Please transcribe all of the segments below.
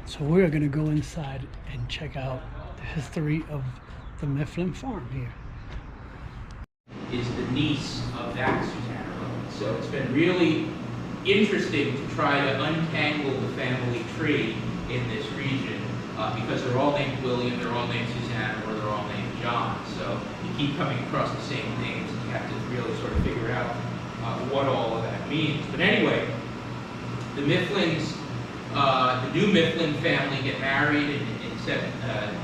So we're going to go inside and check out the history of the Mifflin farm here. Is the niece of that Susanna River. So it's been really interesting to try to untangle the family tree in this region because they're all named William, they're all named Susanna, or they're all named John. So you keep coming across the same names and you have to really sort of figure out what all of that means. But anyway, the Mifflins, the new Mifflin family get married in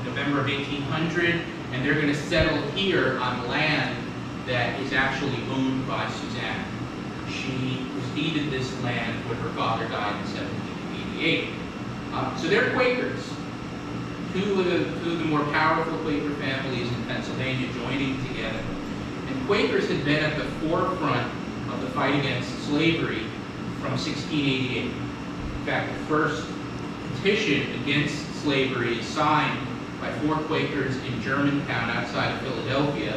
November of 1800, and they're going to settle here on land that is actually owned by Susanna. She was deeded this land when her father died in 1788. So they're Quakers. Two of the more powerful Quaker families in Pennsylvania joining together. And Quakers had been at the forefront of the fight against slavery from 1688. In fact, the first petition against slavery is signed by 4 Quakers in Germantown outside of Philadelphia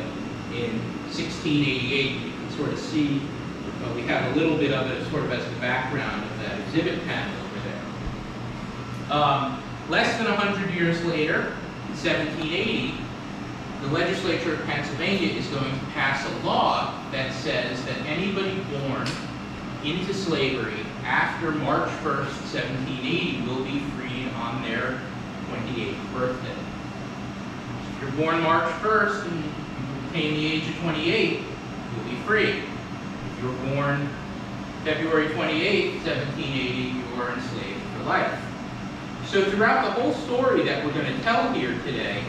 in 1688. You can sort of see, we have a little bit of it sort of as the background of that exhibit panel over there. Less than 100 years later, in 1780, the legislature of Pennsylvania is going to pass a law that says that anybody born into slavery after March 1st, 1780 will be freed on their 28th birthday. If you're born March 1st and you attain the age of 28, you'll be free. If you're born February 28th, 1780, you are enslaved for life. So throughout the whole story that we're going to tell here today,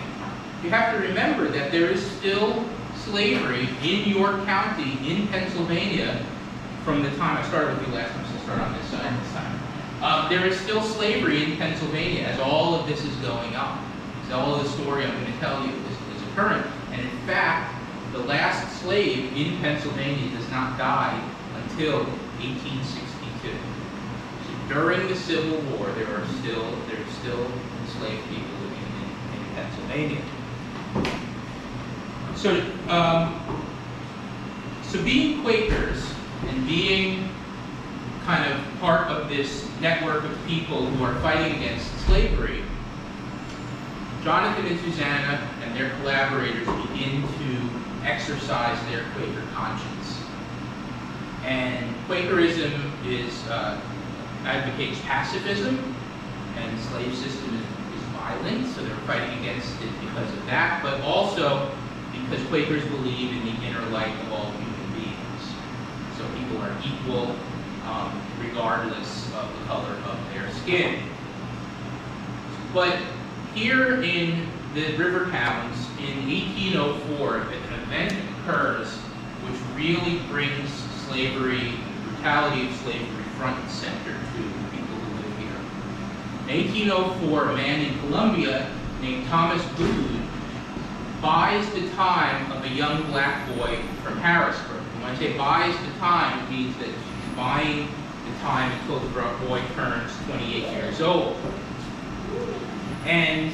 you have to remember that there is still slavery in York County, in Pennsylvania, from the time I started with you last time, so I'll start on this side this time. There is still slavery in Pennsylvania as all of this is going on. So all of the story I'm going to tell you is occurring. And in fact, the last slave in Pennsylvania does not die until 1862. So during the Civil War, there are still enslaved people living in Pennsylvania. So being Quakers and being kind of part of this network of people who are fighting against slavery, Jonathan and Susanna and their collaborators begin to exercise their Quaker conscience. And Quakerism advocates pacifism, and the slave system is violent, so they're fighting against it because of that, but also because Quakers believe in the inner light of all human beings. So people are equal regardless of the color of their skin. But here in the river towns, in 1804, an event occurs which really brings slavery, the brutality of slavery, front and center to the people who live here. In 1804, a man in Columbia named Thomas Boone buys the time of a young black boy from Harrisburg. And when I say buys the time, it means that he's buying the time until the boy turns 28 years old. And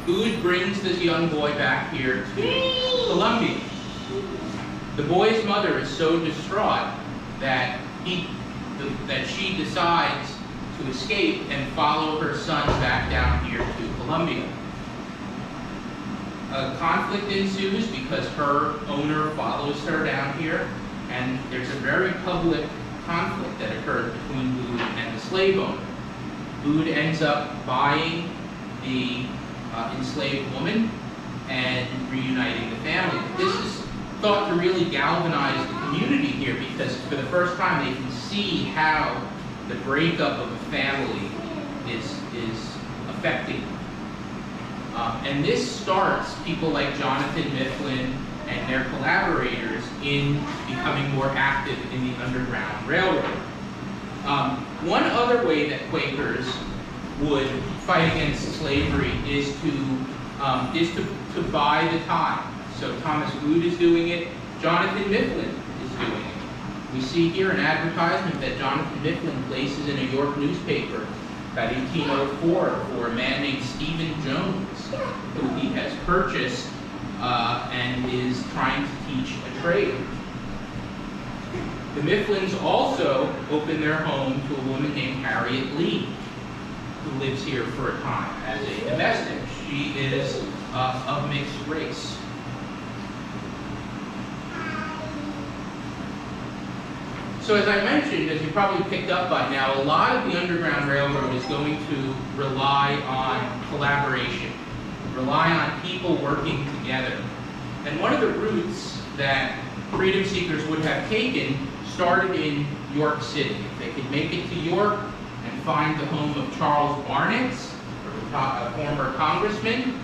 Boone brings this young boy back here to Columbia. The boy's mother is so distraught that she decides to escape and follow her son back down here to Columbia. A conflict ensues because her owner follows her down here, and there's a very public conflict that occurred between Boone and the slave owner. Boone ends up buying the enslaved woman and reuniting the family. This is thought to really galvanize the community here because for the first time they can see how the breakup of a family is affecting them. And this starts people like Jonathan Mifflin and their collaborators in becoming more active in the Underground Railroad. One other way that Quakers would fight against slavery is to buy the time. So Thomas Boone is doing it, Jonathan Mifflin is doing it. We see here an advertisement that Jonathan Mifflin places in a York newspaper about 1804 for a man named Stephen Jones, who he has purchased and is trying to teach a trade. The Mifflins also open their home to a woman named Harriet Lee, who lives lives here for a time as a domestic. She is of mixed race. So as I mentioned, as you probably picked up by now, a lot of the Underground Railroad is going to rely on collaboration, rely on people working together. And one of the routes that freedom seekers would have taken started in York City. If they could make it to York and find the home of Charles Barnett, a former congressman,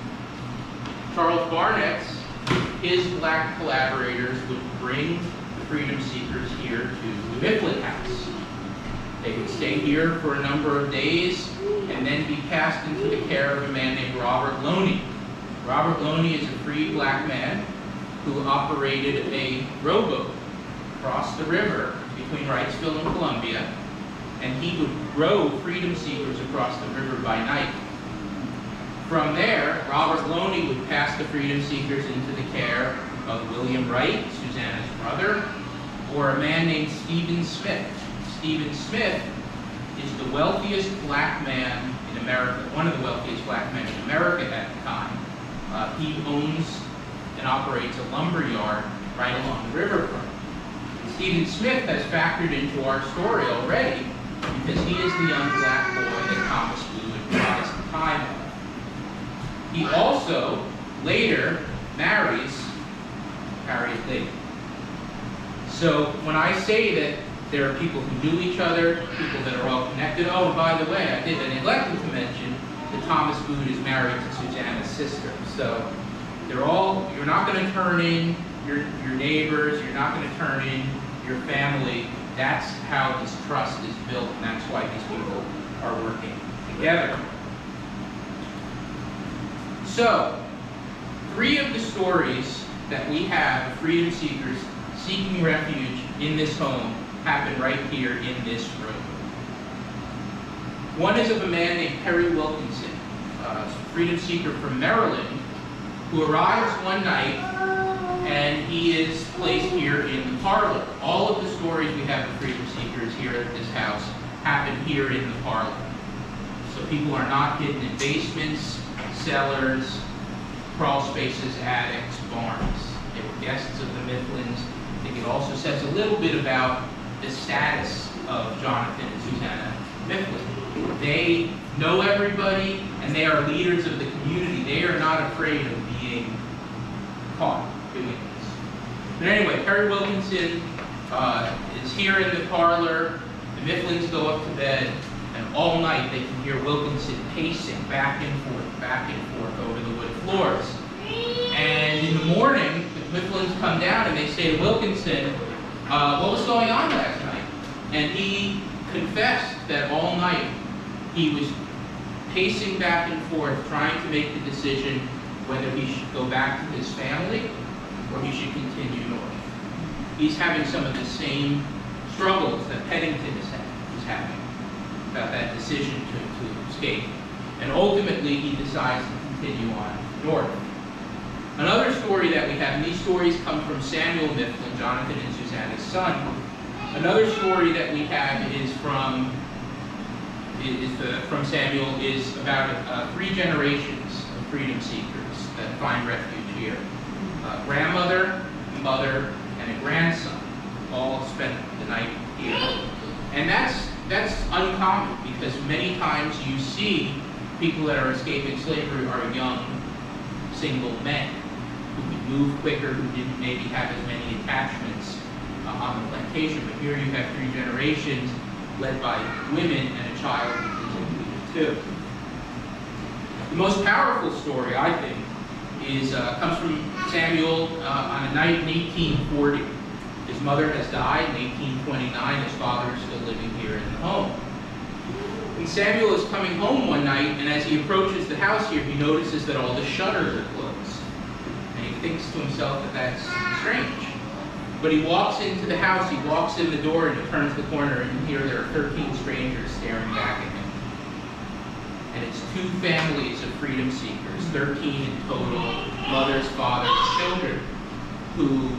Charles Barnett, his black collaborators would bring the freedom seekers here to the Mifflin House. They would stay here for a number of days and then be passed into the care of a man named Robert Loney. Robert Loney is a free black man who operated a rowboat across the river between Wrightsville and Columbia, and he would row freedom seekers across the river by night. From there, Robert Loney would pass the freedom seekers into the care of William Wright, Susanna's brother, or a man named Stephen Smith. Stephen Smith is the wealthiest black man in America, one of the wealthiest black men in America at the time. He owns and operates a lumber yard right along the riverfront. And Stephen Smith has factored into our story already because he is the young black boy that Thomas Blue advised the time of. He also later marries Harriet Lee. So when I say that there are people who knew each other, people that are all connected, oh, and by the way, I neglected to mention that Thomas Booth is married to Susanna's sister. So they're all, you're not going to turn in your neighbors, you're not going to turn in your family. That's how this trust is built, and that's why these people are working together. So, 3 of the stories that we have of freedom seekers seeking refuge in this home happen right here in this room. One is of a man named Perry Wilkinson, a freedom seeker from Maryland, who arrives one night and he is placed here in the parlor. All of the stories we have of freedom seekers here at this house happen here in the parlor. So people are not hidden in basements, cellars, crawl spaces, attics, barns. They were guests of the Mifflins. I think it also says a little bit about the status of Jonathan and Susanna Mifflin. They know everybody, and they are leaders of the community. They are not afraid of being caught doing this. But anyway, Perry Wilkinson is here in the parlor. The Mifflins go up to bed, and all night they can hear Wilkinson pacing back and forth over the wood floors. And in the morning, the Mifflins come down and they say to Wilkinson, what was going on last night? And he confessed that all night he was pacing back and forth, trying to make the decision whether he should go back to his family or he should continue north. He's having some of the same struggles that Pennington is having about that decision to escape. And ultimately, he decides to continue on north. Another story that we have, and these stories come from Samuel Mifflin, Jonathan and Susanna's son. Another story that we have is from Samuel, is about 3 generations of freedom seekers that find refuge here. A grandmother, a mother, and a grandson all spent the night here. And that's uncommon, because many times you see people that are escaping slavery are young, single men who could move quicker, who didn't maybe have as many attachments on the plantation. But here you have 3 generations led by women and a child who is included too. The most powerful story, I think, comes from Samuel on a night in 1840. His mother has died in 1829. His father is still living here in the home. And Samuel is coming home one night, and as he approaches the house here, he notices that all the shutters are closed. And he thinks to himself that that's strange. But he walks into the house, he walks in the door, and he turns the corner, and here there are 13 strangers staring back at him. And it's 2 families of freedom seekers, 13 in total, mothers, fathers, children, who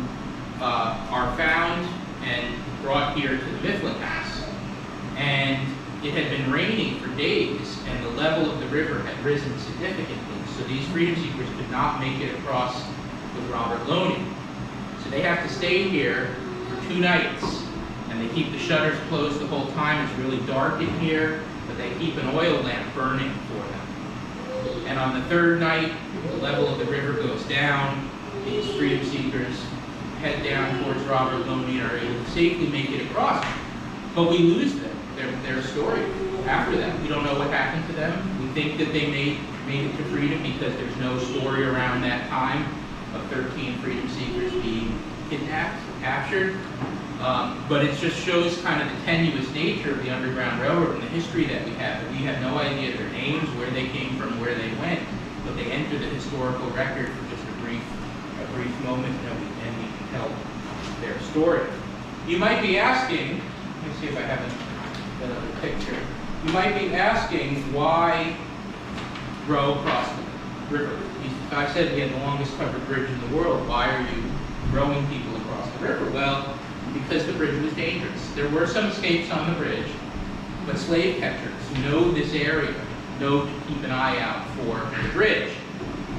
are found and brought here to the Mifflin House. And it had been raining for days, and the level of the river had risen significantly. So these freedom seekers could not make it across with Robert Loney. So they have to stay here for 2 nights, and they keep the shutters closed the whole time. It's really dark in here, but they keep an oil lamp burning for them. And on the 3rd night, the level of the river goes down. These freedom seekers head down towards Robert Loney and are able to safely make it across. But we lose them, their story after that. We don't know what happened to them. We think that they made it to freedom because there's no story around that time of 13 freedom seekers being kidnapped, captured. But it just shows kind of the tenuous nature of the Underground Railroad and the history that we have. We have no idea their names, where they came from, where they went, but they enter the historical record for just a brief moment, and we can tell their story. You might be asking, let me see if I have another picture. You might be asking, why row across the river? I said we had the longest covered bridge in the world. Why are you rowing people across the river? Well, because the bridge was dangerous. There were some escapes on the bridge, but slave catchers know this area, know to keep an eye out for the bridge.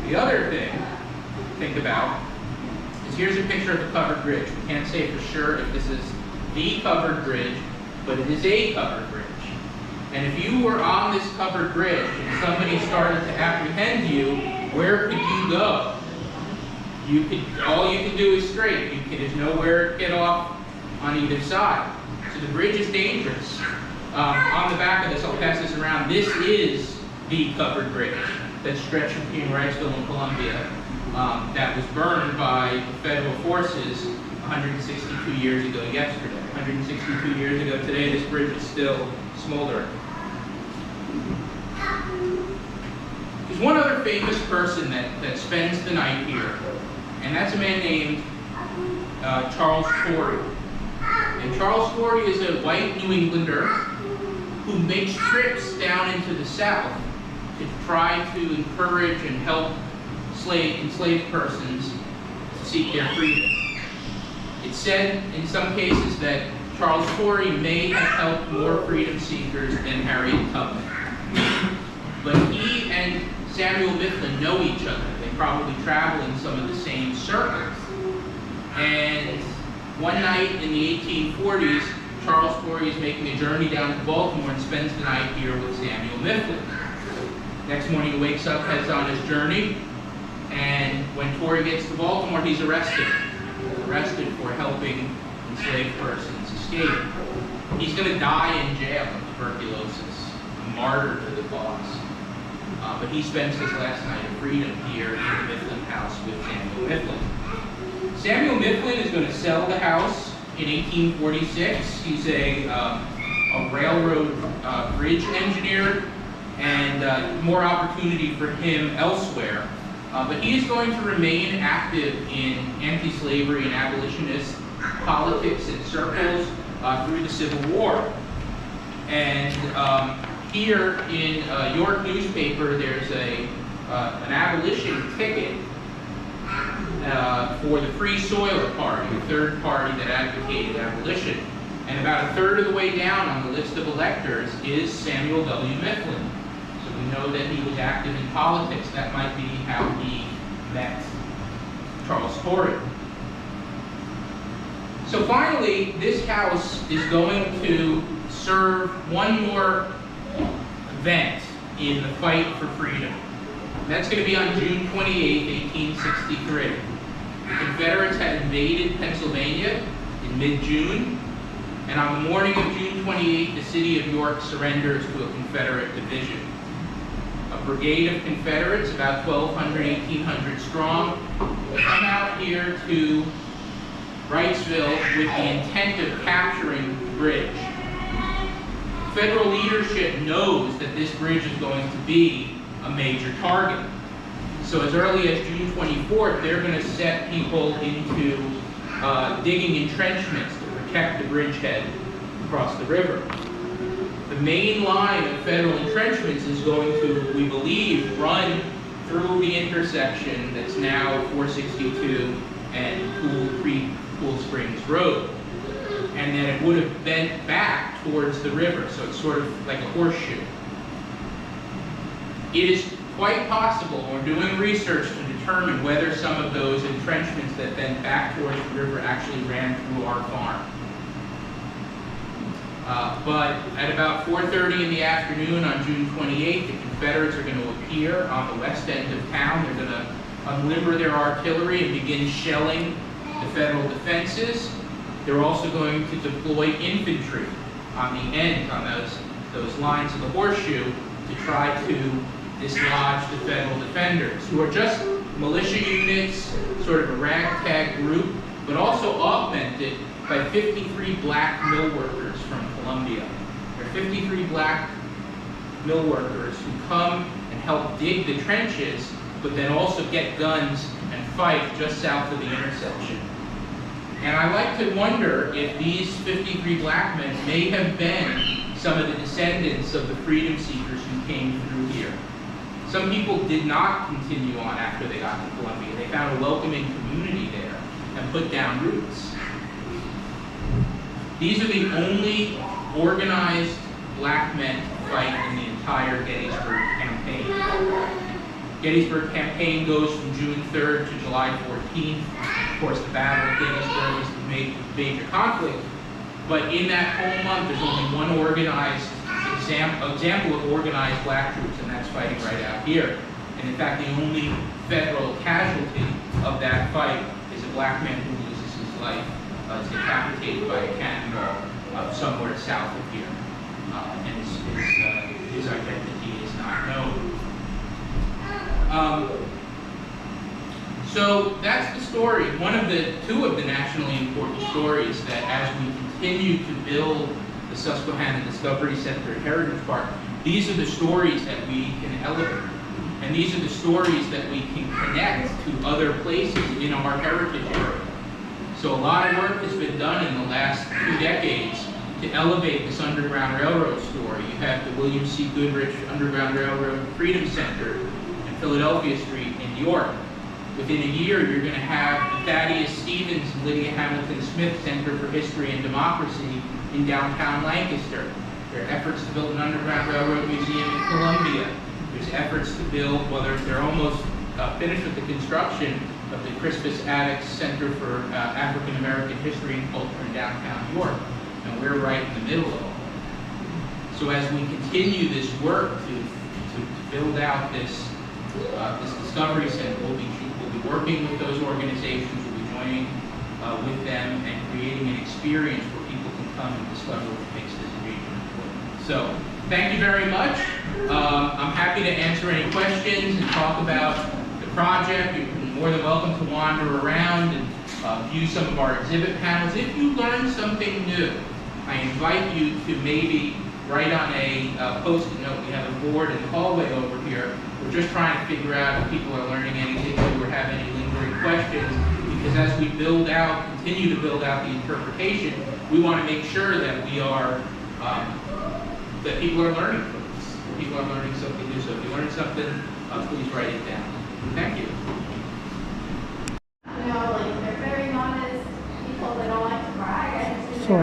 The other thing to think about is here's a picture of a covered bridge. We can't say for sure if this is the covered bridge, but it is a covered bridge. And if you were on this covered bridge and somebody started to apprehend you, where could you go? All you can do is straight. There's nowhere to get off on either side. So the bridge is dangerous. On the back of this, I'll pass this around. This is the covered bridge that stretched between Wrightsville and Columbia that was burned by the federal forces 162 years ago yesterday. 162 years ago today, this bridge is still smoldering. There's one other famous person that spends the night here, and that's a man named Charles Torrey. And Charles Torrey is a white New Englander who makes trips down into the South to try to encourage and help enslaved persons to seek their freedom. It's said in some cases that Charles Torrey may have helped more freedom seekers than Harriet Tubman. But he and Samuel Mifflin know each other. They probably travel in some of the same circles. And one night in the 1840s, Charles Torrey is making a journey down to Baltimore and spends the night here with Samuel Mifflin. Next morning he wakes up, heads on his journey, and when Torrey gets to Baltimore, he's arrested. Arrested for helping enslaved persons escape. He's going to die in jail of tuberculosis, a martyr to the cause. But he spends his last night of freedom here in the Mifflin House with Samuel Mifflin. Samuel Mifflin is going to sell the house in 1846. He's a railroad bridge engineer, and more opportunity for him elsewhere. But he is going to remain active in anti-slavery and abolitionist politics and circles through the Civil War. And here in York newspaper, there's an abolition ticket for the Free Soiler Party, the third party that advocated abolition. And about a third of the way down on the list of electors is Samuel W. Mifflin. So we know that he was active in politics. That might be how he met Charles Torrey. So finally, this house is going to serve one more event in the fight for freedom. And that's going to be on June 28, 1863. The Confederates had invaded Pennsylvania in mid-June, and on the morning of June 28, the city of York surrenders to a Confederate division. A brigade of Confederates, about 1,200, 1,800 strong, come out here to Wrightsville with the intent of capturing the bridge. Federal leadership knows that this bridge is going to be a major target. So as early as June 24th, they're going to set people into digging entrenchments to protect the bridgehead across the river. The main line of federal entrenchments is going to, we believe, run through the intersection that's now 462 and Cool Springs Road. and then it would have bent back towards the river, so it's sort of like a horseshoe. It is quite possible, we're doing research to determine whether some of those entrenchments that bent back towards the river actually ran through our farm. But at about 4:30 in the afternoon on June 28th, the Confederates are going to appear on the west end of town. They're going to unlimber their artillery and begin shelling the Federal defenses. They're also going to deploy infantry on the end, on those lines of the horseshoe, to try to dislodge the Federal defenders, who are just militia units, sort of a ragtag group, but also augmented by 53 black mill workers from Columbia. There are 53 black mill workers who come and help dig the trenches, but then also get guns and fight just south of the intersection. And I like to wonder if these 53 black men may have been some of the descendants of the freedom seekers who came through here. Some people did not continue on after they got to Columbia. They found a welcoming community there and put down roots. These are the only organized black men to fight in the entire Gettysburg Campaign. Gettysburg Campaign goes from June 3rd to July 14th. Of course, the Battle of Gettysburg is the major conflict. But in that whole month, there's only one organized example of organized black troops, and that's fighting right out here. And in fact, the only federal casualty of that fight is a black man who loses his life. Is decapitated by a cannonball somewhere south of here. And his identity is not known. So that's the story. Two of the nationally important stories that as we continue to build the Susquehanna Discovery Center at Heritage Park, these are the stories that we can elevate. And these are the stories that we can connect to other places in our heritage area. So a lot of work has been done in the last 2 decades to elevate this Underground Railroad story. You have the William C. Goodrich Underground Railroad Freedom Center in Philadelphia Street in New York. Within a year, you're going to have the Thaddeus Stevens and Lydia Hamilton Smith Center for History and Democracy in downtown Lancaster. There are efforts to build an Underground Railroad Museum in Columbia. There's efforts to build, well, they're almost finished with the construction of the Crispus Attucks Center for African American History and Culture in downtown New York. And we're right in the middle of it. So as we continue this work to build out this Discovery Center, we'll be working with those organizations, we'll be joining with them and creating an experience where people can come and discover what makes this region important. So thank you very much. I'm happy to answer any questions and talk about the project. You're more than welcome to wander around and view some of our exhibit panels. If you learn something new, I invite you to maybe write on a post-it note. We have a board in the hallway over here. We're just trying to figure out if people are learning anything new or have any lingering questions, because as we continue to build out the interpretation, we want to make sure that we are, that people are learning from this. People are learning something new. So if you learn something, please write it down. Thank you. You know, like, they're very modest people that don't like to brag. So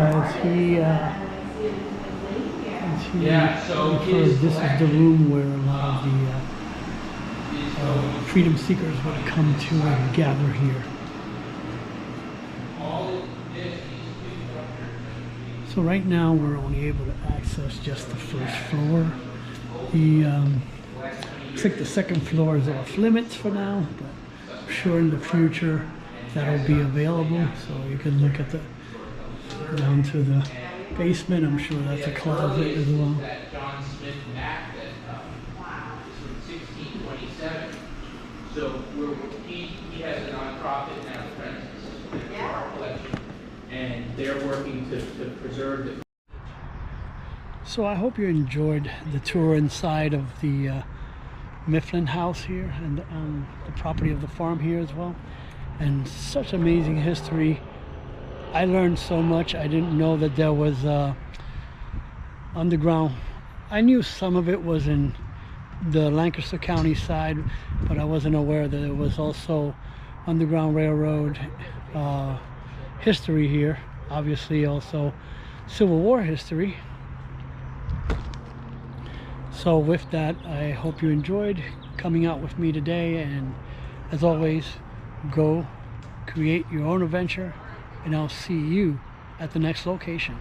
this is the room where a lot of the freedom seekers would come to and gather here. So right now we're only able to access just the first floor. Looks like the second floor is off limits for now, but I'm sure in the future that'll be available. So you can look at down to the basement. I'm sure that's a closet as well. That John Smith map that is from 1627. So he has a nonprofit now, the Friends of our collection, and they're working to preserve it. So I hope you enjoyed the tour inside of the Mifflin House here and the property of the farm here as well. And such amazing history. I learned so much. I didn't know that there was underground. I knew some of it was in the Lancaster County side, but I wasn't aware that there was also Underground Railroad history here. obviously also Civil War history. So with that, I hope you enjoyed coming out with me today, and as always, go create your own adventure, and I'll see you at the next location.